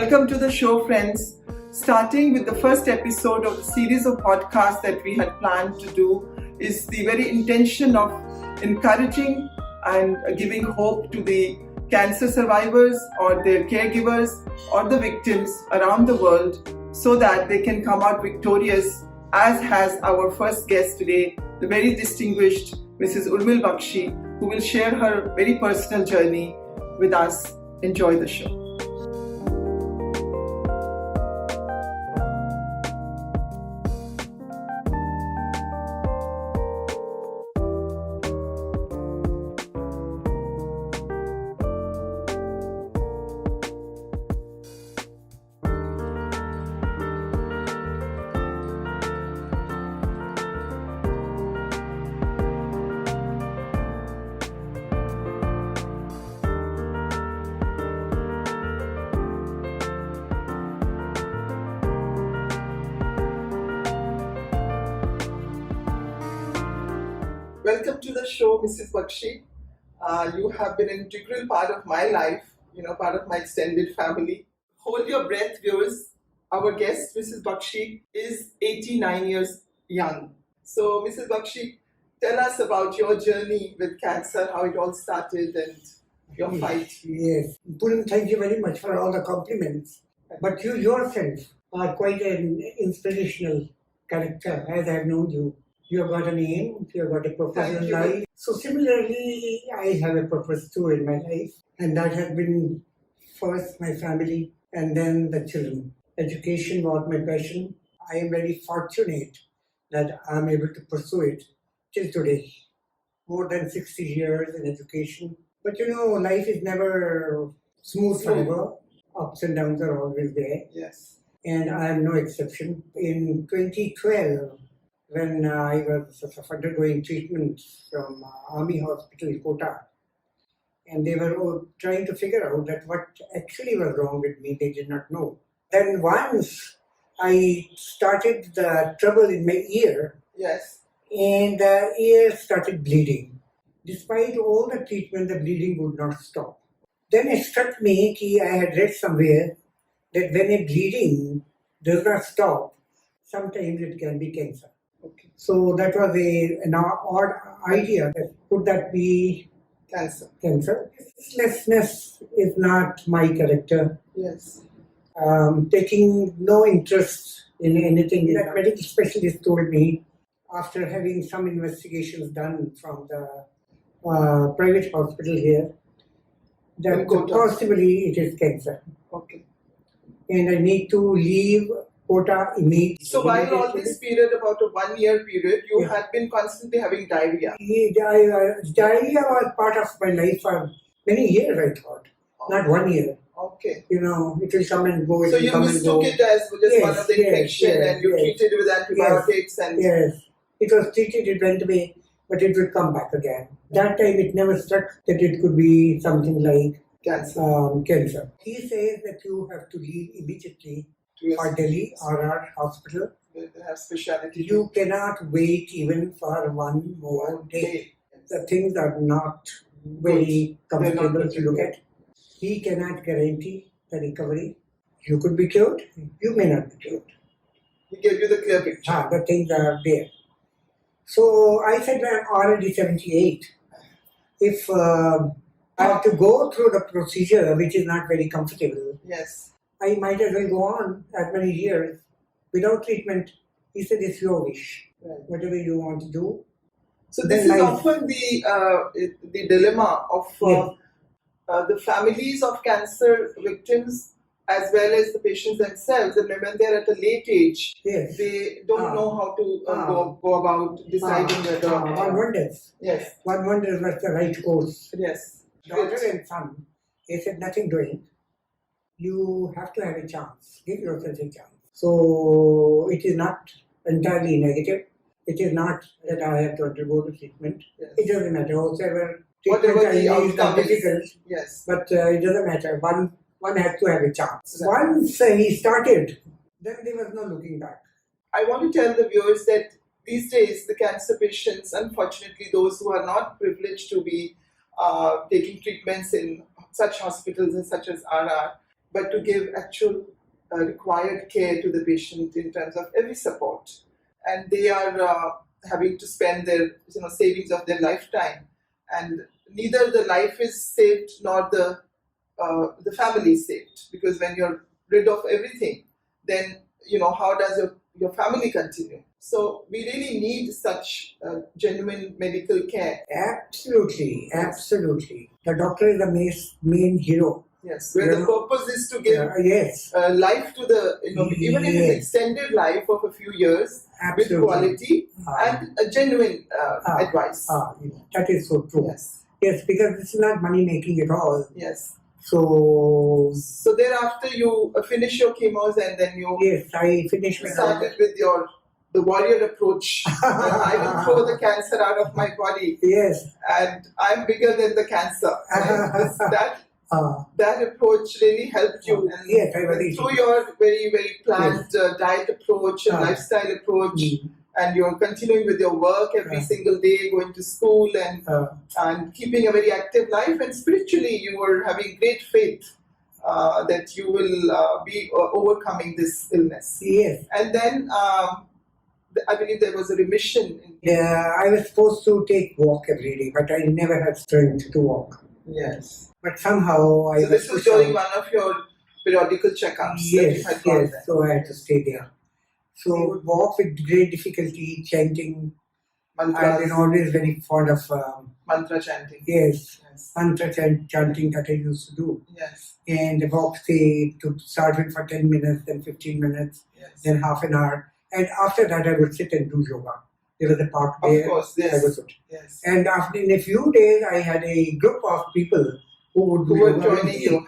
Welcome to the show, friends. Starting with the first episode of the series of podcasts that we had planned to do is the very intention of encouraging and giving hope to the cancer survivors or their caregivers or the victims around the world so that they can come out victorious, as has our first guest today, the very distinguished Mrs. Urmil Bakshi, who will share her very personal journey with us. Enjoy the show. Welcome to the show, Mrs. Bakshi. You have been an integral part of my life, part of my extended family. Hold your breath, viewers. Our guest, Mrs. Bakshi, is 89 years young. So, Mrs. Bakshi, tell us about your journey with cancer, how it all started and your fight. Yes. Poonam, thank you very much for all the compliments. But you yourself are quite an inspirational character, as I have known you. You have got a name, you have got a purpose in life. So similarly, I have a purpose too in my life. And that has been first my family and then the children. Education was my passion. I am very fortunate that I am able to pursue it till today. More than 60 years in education. But life is never smooth forever. Ups and downs are always there. Yes. And I am no exception. In 2012, when I was undergoing treatment from Army Hospital, Quetta, and they were trying to figure out that what actually was wrong with me, they did not know. Then once I started the trouble in my ear, Yes, and the ear started bleeding. Despite all the treatment, the bleeding would not stop. Then it struck me that I had read somewhere that when a bleeding does not stop, sometimes it can be cancer. Okay. So that was an odd idea. Could that be Cancer. Restlessness is not my character. Yes. Taking no interest in anything. That medical specialist told me, after having some investigations done from the private hospital here, that possibly it is cancer. Okay. And I need to leave Quetta immediately. So while all this period, about a 1 year period, you had been constantly having diarrhea. Diarrhea was part of my life for many years, I thought. Not 1 year. Okay. It will come and go. So you mistook it as just one of the infection and you treated it with antibiotics and... Yes. It was treated, it went away, but it would come back again. That time it never struck that it could be something like cancer. He says that you have to leave immediately for Delhi or our hospital. They have specialty. You cannot wait even for one more day. The things are not very comfortable to look at. He cannot guarantee the recovery. You could be cured, you may not be cured. He gave you the clear picture. The things are there. So I said, I'm already 78. If I have to go through the procedure, which is not very comfortable, yes, I might as well go on that many years without treatment. He said, it's your wish. Right. Whatever you want to do. So this is often the dilemma of the families of cancer victims as well as the patients themselves. And when they're at a late age, they don't know how to go about deciding whether... One wonders. Yes. One wonders what's the right course. Yes. Daughter and son, they said nothing doing. You have to have a chance. Give yourself a chance. So it is not entirely negative. It is not that I have to undergo the treatment. Yes. It doesn't matter. Whatever the outcome is. Yes. But it doesn't matter. One has to have a chance. Once he started, then there was no looking back. I want to tell the viewers that these days the cancer patients, unfortunately those who are not privileged to be taking treatments in such hospitals as such as RR, but to give actual required care to the patient in terms of every support. And they are having to spend their savings of their lifetime, and neither the life is saved nor the family is saved, because when you're rid of everything, then how does your family continue? So we really need such genuine medical care. Absolutely, absolutely. The doctor is the main hero. Yes, where the purpose is to give yes. Life to the, even if it's extended life of a few years, absolutely, with quality and a genuine advice. That is so true. Yes. Yes, because it's not money making at all. Yes. So thereafter you finish your chemos, and then you I finished started with the warrior approach. I will throw the cancer out of my body. Yes. And I'm bigger than the cancer. That approach really helped you. And yes, through your very, very planned diet approach and lifestyle approach, and you're continuing with your work every single day, going to school and keeping a very active life, and spiritually you were having great faith that you will be overcoming this illness. Yes. And then I believe there was a remission. I was supposed to take walk every day, but I never had strength to walk. Yes. But somehow So this was during one of your periodical checkups. Yes, yes. So I had to stay there. So I would walk with great difficulty, chanting. Mantras. I've been always very fond of mantra chanting. Yes. Mantra chanting that I used to do. Yes. And walk, say, to start with for 10 minutes, then 15 minutes, then half an hour. And after that, I would sit and do yoga. There was a park there. Of course, yes. I would sit. Yes. And after, in a few days, I had a group of people who were joining you.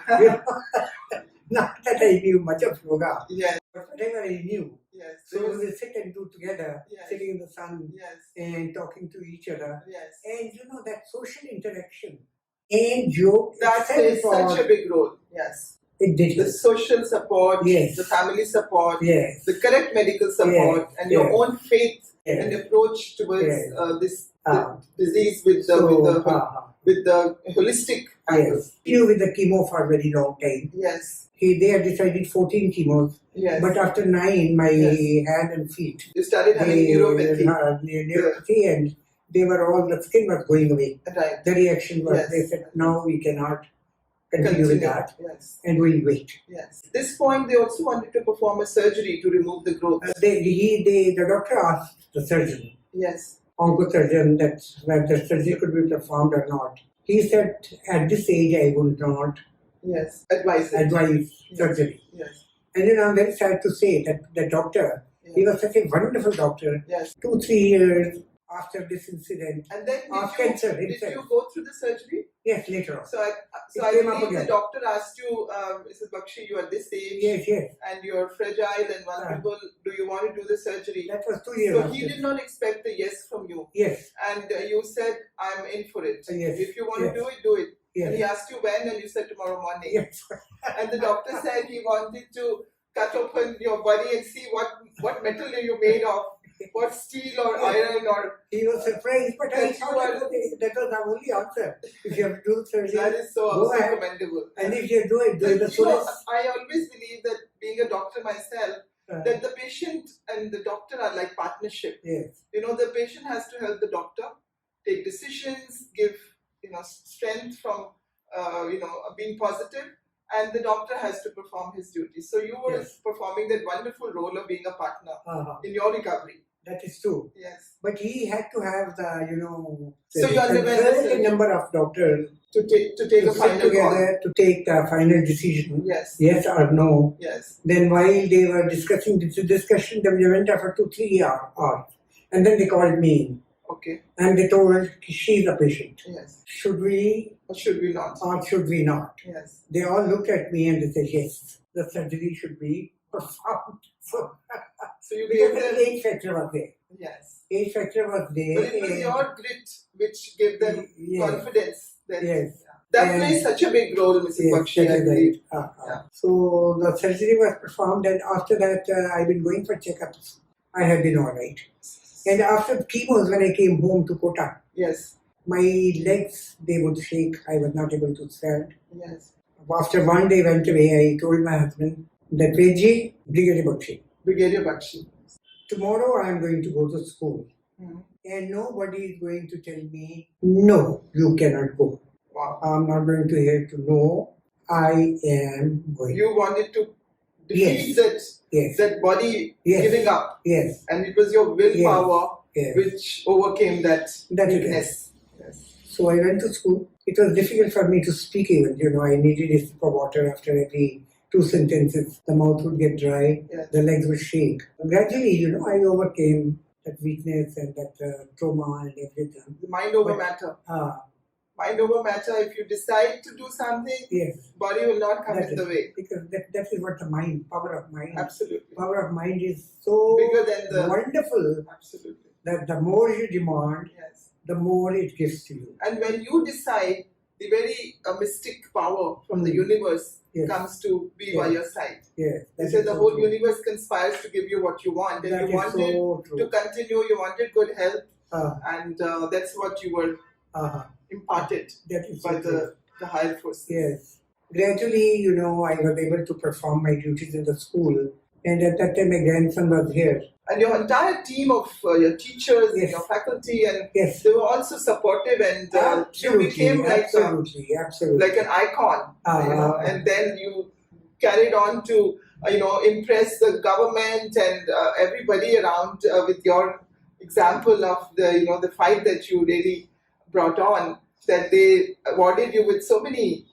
Not that I knew much of yoga, yes. but whatever I knew. Yes. So we would sit and do together, sitting in the sun and talking to each other. Yes. And that social interaction and joke. That plays such a big role. Yes. It did. The social support, the family support, the correct medical support, and your own faith and approach towards this disease with the holistic angle. Yes. You with the chemo for a very long time. Yes. They had decided 14 chemos. Yes. But after 9, my hand and feet. You started having neuropathy. Neuropathy, and they were all, the skin was going away. Right. The reaction was, they said, no, we cannot continue with that. Yes. And we'll wait. Yes. At this point, they also wanted to perform a surgery to remove the growth. The doctor asked the surgeon. Yes. Oncosurgeon, that the surgery could be performed or not. He said, at this age, I would not advise surgery. Yes. And I'm very sad to say that the doctor, he was such a wonderful doctor. Yes. 2-3 years after this incident, and then did you go through the surgery? Yes, later on. So I believe the doctor asked you, Mrs. Bakshi, you are this age, and you're fragile and vulnerable. Do you want to do the surgery? That was 2 years. So he did not expect a yes from you. Yes. And you said, I'm in for it. Yes. If you want to do it, do it. Yes. And he asked you when, and you said tomorrow morning. Yes. And the doctor said he wanted to cut open your body and see what metal are you made of. What steel or iron or... He was surprised, but I thought that was our only answer. If you have to do surgery, that is so commendable. And if you do it, do the fullest. I always believe that being a doctor myself, that the patient and the doctor are like partnership. Yes. The patient has to help the doctor take decisions, give strength from being positive, and the doctor has to perform his duty. So you were performing that wonderful role of being a partner in your recovery. That is true. Yes. But he had to have the, so you underwent a number of doctors to take a final together to take the final decision. Yes. Yes or no. Yes. Then while they were discussing this discussion, then we went for 2-3 hours. And then they called me. Okay. And they told she's a patient. Yes. Should we? Or should we not? Or should we not? Yes. They all looked at me and they said, yes, the surgery should be performed. So you gave them... The age factor was there. Yes. Age factor was there. But it was your grit which gave them confidence. Yes. That plays such a big role, Mrs. Bakshi, I believe. So the surgery was performed, and after that I've been going for checkups. I have been all right. And after chemos, when I came home to Quetta, yes, my legs, they would shake. I was not able to stand. Yes. After one day went away, I told my husband that Veggie, Brigadier Bakshi. Brigadier Bakshi. Tomorrow I am going to go to school. Mm. And nobody is going to tell me, no, you cannot go. Wow. I'm not going to hear to no, I am going. You wanted to defeat Yes. that body Yes. giving up. Yes. And it was your willpower Yes. which overcame that weakness. Yes. So I went to school. It was difficult for me to speak even. I needed a sip of water after every 2 sentences. The mouth would get dry. Yes. The legs would shake. Gradually, I overcame that weakness and that trauma and everything. Mind over matter. Mind over matter. If you decide to do something, yes, body will not come in the way. Because that is what the power of mind. Absolutely. Power of mind is so bigger than the wonderful. Absolutely. That the more you demand, yes, the more it gives to you. And when you decide, the very mystic power from the universe yes. comes to be by your side. Yes. So the whole universe conspires to give you what you want. And you wanted to continue, you wanted good health, and that's what you were imparted by the higher forces. Yes. Gradually, I was able to perform my duties in the school. And at that time, my grandson was here. And your entire team of your teachers and your faculty, and they were also supportive, and you became like an icon. And then you carried on to impress the government and everybody around with your example of the fight that you really brought on. That they awarded you with so many.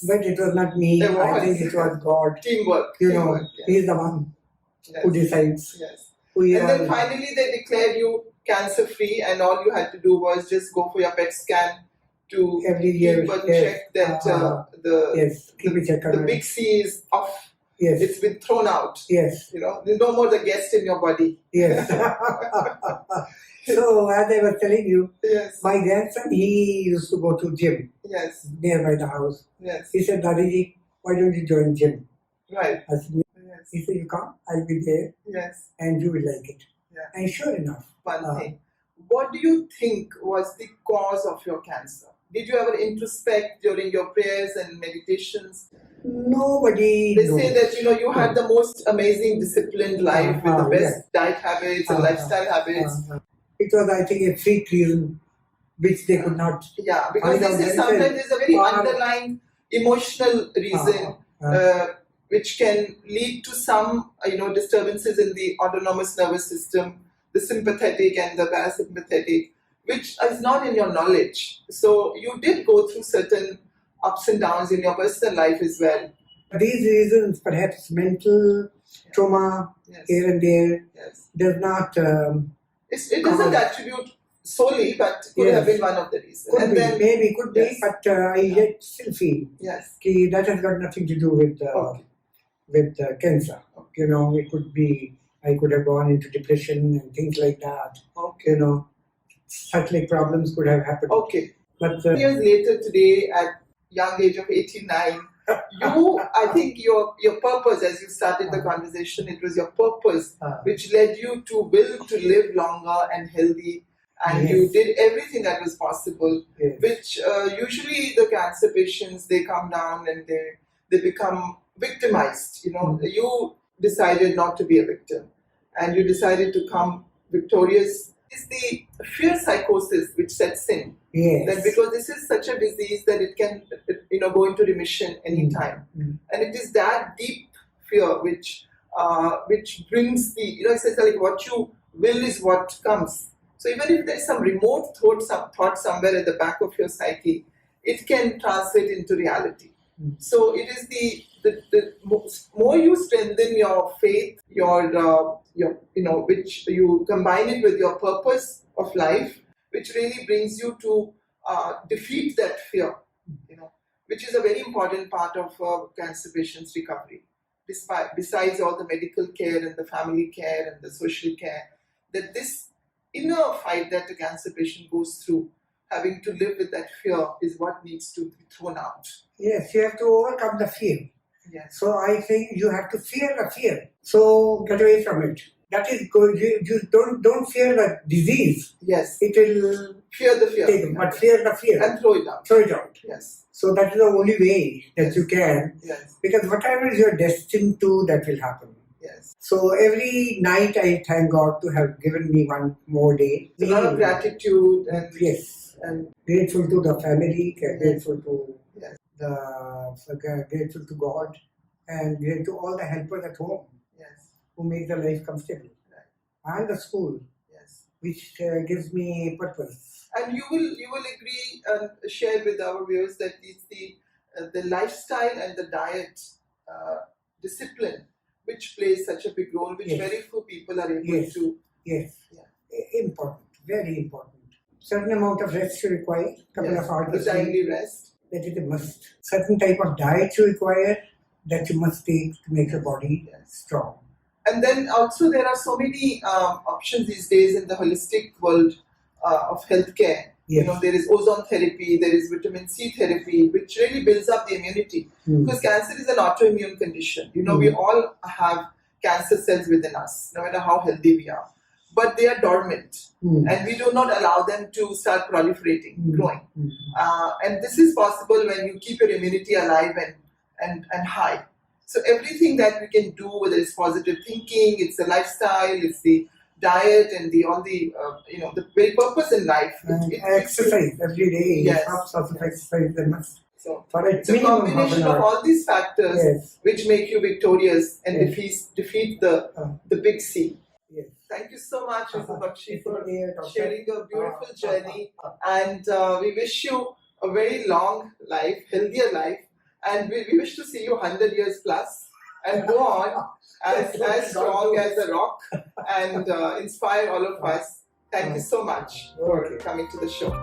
But it was not me. I think it was God. Teamwork. He's the one who decides. Yes. And then finally they declared you cancer free, and all you had to do was just go for your PET scan to every year check that the big C is off. Yes. It's been thrown out. Yes. There's no more the guest in your body. Yes. So as I was telling you, my grandson, he used to go to gym. Yes. Nearby the house. Yes. He said, Dadiji, why don't you join gym? Right. I said, he said, you come, I'll be there. Yes. And you will like it. Yeah. And sure enough. One thing. What do you think was the cause of your cancer? Did you ever introspect during your prayers and meditations? Nobody. They say that you had the most amazing disciplined life with the best diet habits and lifestyle habits. It was, I think, a freak reason which they could not. Yeah, because sometimes there's a very underlying emotional reason which can lead to some disturbances in the autonomous nervous system, the sympathetic and the parasympathetic, which is not in your knowledge. So you did go through certain ups and downs in your personal life as well. These reasons, perhaps mental trauma here and there, does not. It doesn't attribute solely, but could have been one of the reasons. Could be, but I yet still feel that has got nothing to do with cancer. It could be, I could have gone into depression and things like that. Certainly problems could have happened. Okay. But years later today, at young age of 89, I think your purpose, as you started the conversation, it was your purpose which led you to will to live longer and healthy, and you did everything that was possible, which usually the cancer patients, they come down and they become victimized. You decided not to be a victim, and you decided to come victorious. It's the fear psychosis which sets in. That because this is such a disease that it can go into remission anytime. And it is that deep fear which brings the it says like what you will is what comes. So even if there's some remote thought somewhere at the back of your psyche, it can translate into reality. So it is the more you strengthen your faith, your which you combine it with your purpose of life, which really brings you to defeat that fear, which is a very important part of cancer patients' recovery. Besides all the medical care and the family care and the social care, that this inner fight that a cancer patient goes through, having to live with that fear, is what needs to be thrown out. Yes, you have to overcome the fear. Yes. So I think you have to fear the fear. So get away from it. that is good. You don't fear the disease. Yes. It will Fear the fear. but fear the fear. And throw it out. Throw it out. Yes. So that is the only way that you can. Yes. Because whatever you're destined to, that will happen. Yes. So every night I thank God to have given me one more day. A lot of gratitude and yes. And grateful to the family, grateful to yes. grateful to God, and grateful to all the helpers at home. Yes. Who make the life comfortable. Right. And the school. Yes. Which gives me purpose. And you will agree and share with our viewers that it's the lifestyle and the diet discipline which plays such a big role, which very few people are able to. Yes. Yeah. Important. Very important. Certain amount of rest you require. Couple of hours. The timely rest. That is a must. Certain type of diet you require that you must take to make your body strong. And then also there are so many options these days in the holistic world of healthcare. Yes. You know, there is ozone therapy, there is vitamin C therapy, which really builds up the immunity. Because cancer is an autoimmune condition. You know, we all have cancer cells within us, no matter how healthy we are. But they are dormant, and we do not allow them to start proliferating, growing. And this is possible when you keep your immunity alive and high. So everything that we can do, whether it's positive thinking, it's the lifestyle, it's the diet, and the very purpose in life. Exercise every day. Yes. Exercise they must. So for it's a combination of all these factors which make you victorious and defeat the big C. Yes. Thank you so much, Urmil Bakshi, for sharing a beautiful journey, and we wish you a very long life, healthier life, and we wish to see you 100 years plus and go on as strong as a rock and inspire all of us. Thank you so much for coming to the show.